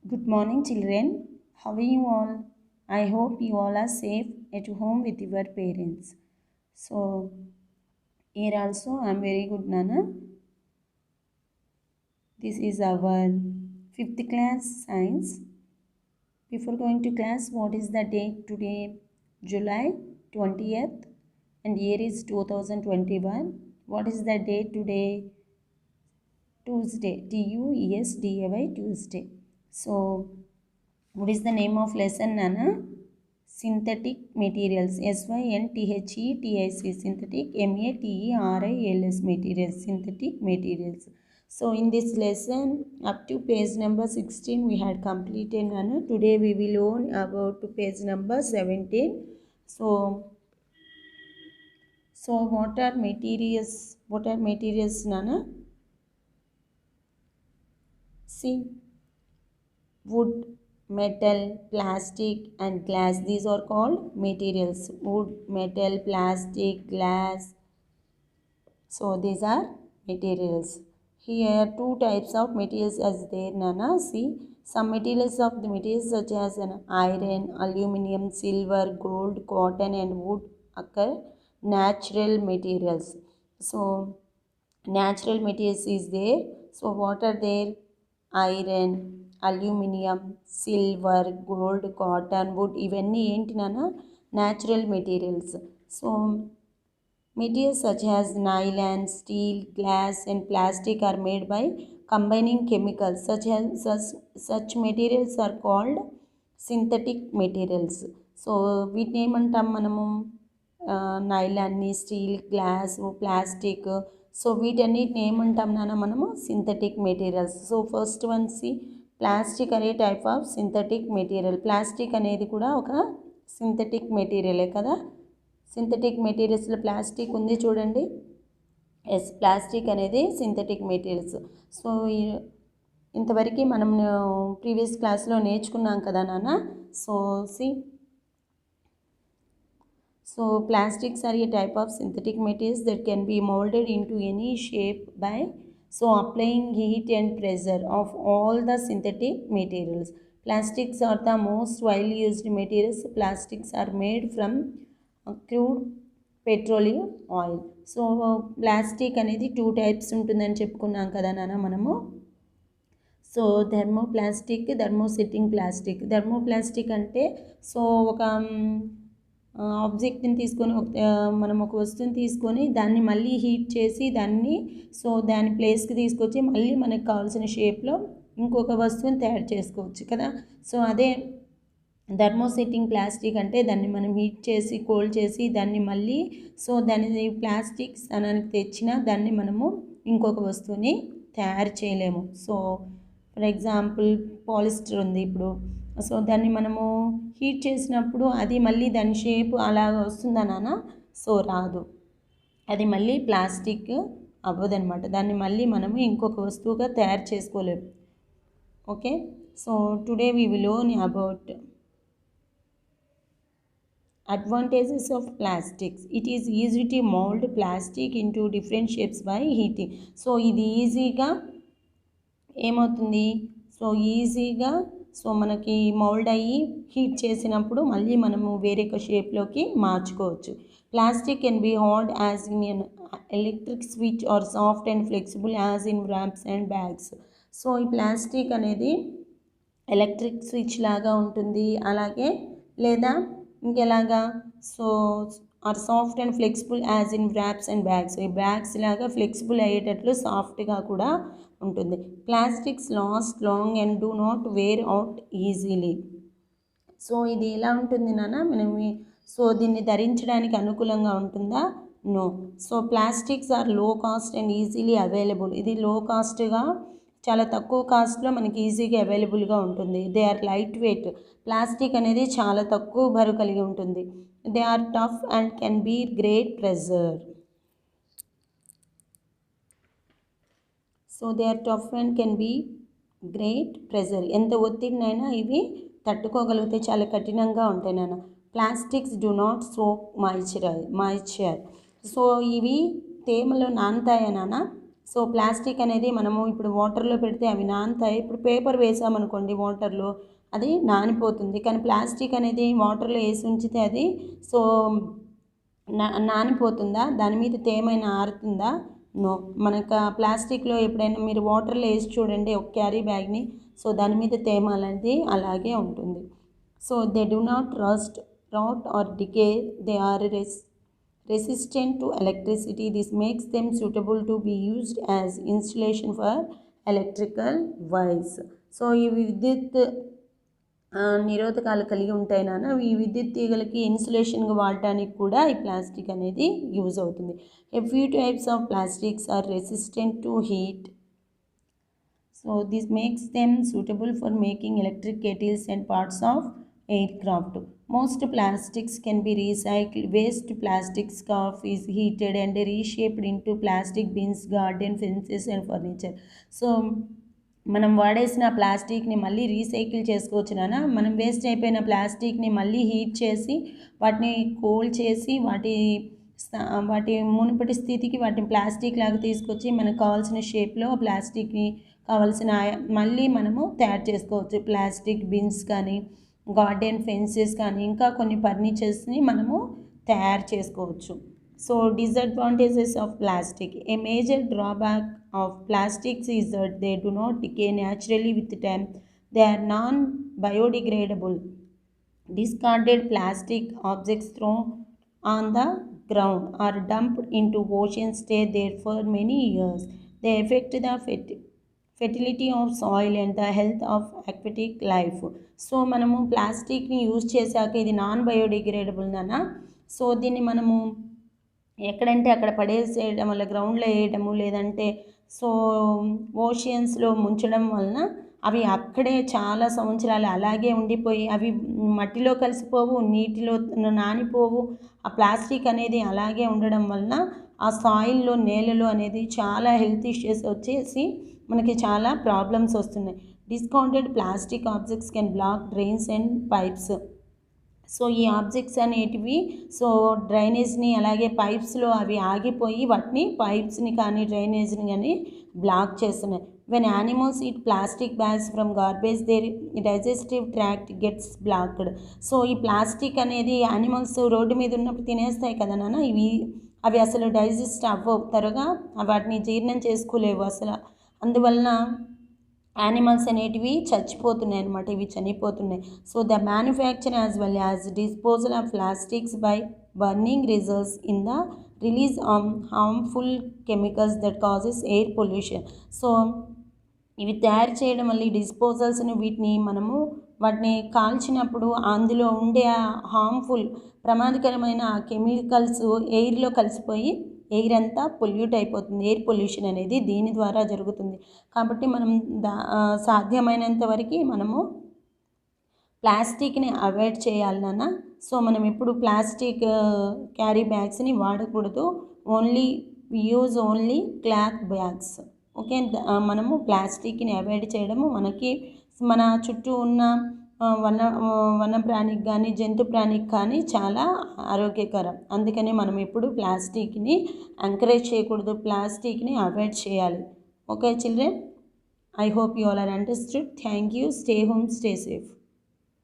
Good morning, children. How are you all? I hope you all are safe at home with your parents. So, here also I am very good, Nana. This is our fifth class science. Before going to class, what is the date today? July 20th, and year is 2021. What is the date today? Tuesday. Tuesday. Tuesday. So, what is the name of lesson, Nana? Synthetic materials. SYNTHETIC. Synthetic. MEATERIALS materials. Synthetic materials. So in this lesson up to page number 16 we had completed, Nana. Today we will learn about page number 17. So what are materials? What are materials, Nana? See, wood, metal, plastic and glass. These are called materials. Wood, metal, plastic, glass. So these are materials. Here two types of materials as there, Nana. See, some materials of the materials such as an iron, aluminium, silver, gold, cotton and wood occur natural materials. So natural materials is there. So what are there? Iron, aluminium, silver, gold, cotton, wood. ఇవన్నీ ఏంటి నాన్న? Natural materials. So materials such as nylon, steel, glass and plastic are made by combining chemicals. Such materials are called synthetic materials. So వీటిని ఏమంటాం మనము? నైలాన్ని, steel, glass, plastic. So వీటన్నిటిని ఏమంటాం నాన్న మనము? Synthetic materials. So first one see plastic అనే type of synthetic material. Plastic అనేది కూడా ఒక సింథటిక్ మెటీరియలే కదా. సింథటిక్ మెటీరియల్స్లో ప్లాస్టిక్ ఉంది చూడండి. ఎస్, ప్లాస్టిక్ అనేది సింథటిక్ మెటీరియల్స్. సో ఇంతవరకు మనం ప్రీవియస్ క్లాస్లో నేర్చుకున్నాం కదా నాన్న. So plastics are a type of synthetic materials that can be molded into any shape by applying heat and pressure of all the synthetic materials. Plastics are the most widely used materials. Plastics are made from crude petroleum oil. So plastic అనేది two types ఉంటుందని చెప్పుకున్నాం కదా నాన్న మనము. So thermoplastic, thermosetting plastic. Thermoplastic అంటే ఒక ఆబ్జెక్ట్ని తీసుకొని మనం ఒక వస్తువుని తీసుకొని దాన్ని మళ్ళీ హీట్ చేసి దాని ప్లేస్కి తీసుకొచ్చి మళ్ళీ మనకు కావాల్సిన షేప్లో ఇంకొక వస్తువుని తయారు చేసుకోవచ్చు కదా. సో అదే థర్మోసెట్టింగ్ ప్లాస్టిక్ అంటే దాన్ని మనం హీట్ చేసి కోల్డ్ చేసి దాన్ని మళ్ళీ దాని ప్లాస్టిక్ స్థానానికి తెచ్చినా దాన్ని మనము ఇంకొక వస్తువుని తయారు చేయలేము. సో ఫర్ ఎగ్జాంపుల్ పాలిస్టర్ ఉంది ఇప్పుడు. సో దాన్ని మనము హీట్ చేసినప్పుడు అది మళ్ళీ దాని షేప్ అలాగ వస్తుందా నాన్న? సో రాదు, అది మళ్ళీ ప్లాస్టిక్ అవ్వదనమాట. దాన్ని మళ్ళీ మనము ఇంకొక వస్తువుగా తయారు చేసుకోలేము. Okay, so today we will learn about advantages of plastics. It is easy to mold plastic into different shapes by heating. So ఇది ఈజీగా ఏమవుతుంది? ఈజీగా మనకి మౌల్డ్ అయ్యి హీట్ చేసినప్పుడు మళ్ళీ మనము వేరొక షేప్లోకి మార్చుకోవచ్చు. Plastic can be hard as in an electric switch or soft and flexible as in wraps and bags. So ఈ ప్లాస్టిక్ అనేది ఎలక్ట్రిక్ స్విచ్ లాగా ఉంటుంది, అలాగే లేదా ఇంకెలాగా or soft and flexible as in wraps and bags. ఈ bags లాగా flexible అయ్యేటట్లు సాఫ్ట్గా కూడా ఉంటుంది. Plastics last long and do not wear out easily. So ఇది ఎలా ఉంటుంది నాన్న? మనం దీన్ని ధరించడానికి అనుకూలంగా ఉంటుందా? నో. సో ప్లాస్టిక్స్ ఆర్ లో కాస్ట్ అండ్ ఈజీలీ అవైలబుల్. ఇది లో కాస్ట్గా, చాలా తక్కువ కాస్ట్లో మనకి ఈజీగా అవైలబుల్గా ఉంటుంది. They are light weight. Plastic అనేది చాలా తక్కువ బరువు కలిగి ఉంటుంది. They are tough and can be great pressure. So they are tough and can be great pressure. ఎంత ఒత్తిడినైనా ఇవి తట్టుకోగలిగితే చాలా కఠినంగా ఉంటాయి నాన్న. Plastics do not soak moisture. So ఇవి తేమలో నానతాయా నాన్న? సో ప్లాస్టిక్ అనేది మనము ఇప్పుడు వాటర్లో పెడితే అవి నానుతాయి. ఇప్పుడు పేపర్ వేసామనుకోండి వాటర్లో, అది నానిపోతుంది. కానీ ప్లాస్టిక్ అనేది వాటర్లో వేసి ఉంచితే అది సో నానిపోతుందా? దాని మీద తేమైనా ఆరుతుందా? నో. మనకు ప్లాస్టిక్లో ఎప్పుడైనా మీరు వాటర్లో వేసి చూడండి ఒక క్యారీ బ్యాగ్ని, సో దాని మీద తేమ అనేది అలాగే ఉంటుంది. So they do not rust, rot or decay. They are resistant to electricity. This makes them suitable to be used as insulation for electrical wires. So ఈ విద్యుత్ నిరోధకాలు కలిగి ఉంటాయి నాన్న. ఈ విద్యుత్ తీగలకి ఇన్సులేషన్గా వాడటానికి కూడా ఈ ప్లాస్టిక్ అనేది యూజ్ అవుతుంది. A few types of plastics are resistant to heat. So this makes them suitable for making electric kettles and parts of aircraft. Most plastics can be recycled. Waste plastic scarf is heated and reshaped into plastic bins, garden fences and furniture. So మనం వాడేసిన ప్లాస్టిక్ని మళ్ళీ recycle చేసుకోవచ్చు నాన్న. మనం waste అయిపోయిన ప్లాస్టిక్ని మళ్ళీ heat చేసి వాటిని cool చేసి వాటి మునుపటి స్థితికి వాటిని ప్లాస్టిక్ లాగా తీసుకొచ్చి మనకు కావాల్సిన షేప్లో ప్లాస్టిక్ని కావాల్సిన మళ్ళీ మనము తయారు చేసుకోవచ్చు. ప్లాస్టిక్ బిన్స్ కానీ, గార్డెన్ ఫెన్సెస్ కానీ, ఇంకా కొన్ని ఫర్నిచర్స్ని మనము తయారు చేసుకోవచ్చు. So disadvantages of plastic. A major drawback of plastics is that they do not decay naturally with time. They are non-biodegradable. Discarded plastic objects thrown on the ground or dumped into oceans stay there for many years. They affect the fertility of soil and the health of aquatic life. So మనము ప్లాస్టిక్ని use చేశాక ఇది non biodegradable నాన్న. So దీన్ని మనము ఎక్కడంటే అక్కడ పడేసేయడం వల్ల, గ్రౌండ్లో వేయడము, లేదంటే సో ఓషియన్స్లో ముంచడం వలన అవి అక్కడే చాలా సంవత్సరాలు అలాగే ఉండిపోయి అవి మట్టిలో కలిసిపోవు, నీటిలో నానిపోవు. ఆ ప్లాస్టిక్ అనేది అలాగే ఉండడం వలన ఆ సాయిల్లో, నేలలో అనేది చాలా హెల్త్ ఇష్యూస్ వచ్చేసి మనకి చాలా ప్రాబ్లమ్స్ వస్తున్నాయి. Discarded plastic objects can block drains and pipes. So ఈ ఆబ్జెక్ట్స్ అనేటివి సో డ్రైనేజ్ని అలాగే పైప్స్లో అవి ఆగిపోయి వాటిని పైప్స్ని కానీ డ్రైనేజ్ని కానీ బ్లాక్ చేస్తున్నాయి. When animals eat plastic bags from garbage their digestive tract gets blocked. So ఈ ప్లాస్టిక్ అనేది యానిమల్స్ రోడ్డు మీద ఉన్నప్పుడు తినేస్తాయి కదా నాన్న, అవి అసలు డైజెస్ట్ అవ్వవు, త్వరగా వాటిని జీర్ణం చేసుకోలేవు అసలు. అందువలన యానిమల్స్ అనేటివి చచ్చిపోతున్నాయి అన్నమాట, ఇవి చనిపోతున్నాయి. So the manufacture as well as disposal of plastics by burning results in the release of harmful chemicals that causes air pollution. So ఇవి తయారు చేయడం వల్ల ఈ డిస్పోజల్స్ని వాటిని కాల్చినప్పుడు అందులో ఉండే హార్మ్ఫుల్ ప్రమాదకరమైన కెమికల్స్ ఎయిర్లో కలిసిపోయి ఎయిర్ అంతా పొల్యూట్ అయిపోతుంది. ఎయిర్ పొల్యూషన్ అనేది దీని ద్వారా జరుగుతుంది. కాబట్టి మనం సాధ్యమైనంత వరకు మనము ప్లాస్టిక్ని అవాయిడ్ చేయాలి నాన్న. సో మనం ఎప్పుడు ప్లాస్టిక్ క్యారీ బ్యాగ్స్ని వాడకూడదు. Use only cloth bags. Okay, మనము ప్లాస్టిక్ని అవాయిడ్ చేయడము మన చుట్టూ ఉన్న వన్యప్రాణికి కానీ జంతు ప్రాణికి కానీ చాలా ఆరోగ్యకరం. అందుకని మనం ఎప్పుడు ప్లాస్టిక్ని ఎంకరేజ్ చేయకూడదు, ప్లాస్టిక్ని అవాయిడ్ చేయాలి. Okay children, I hope you all are understood. Thank you. Stay home, stay safe.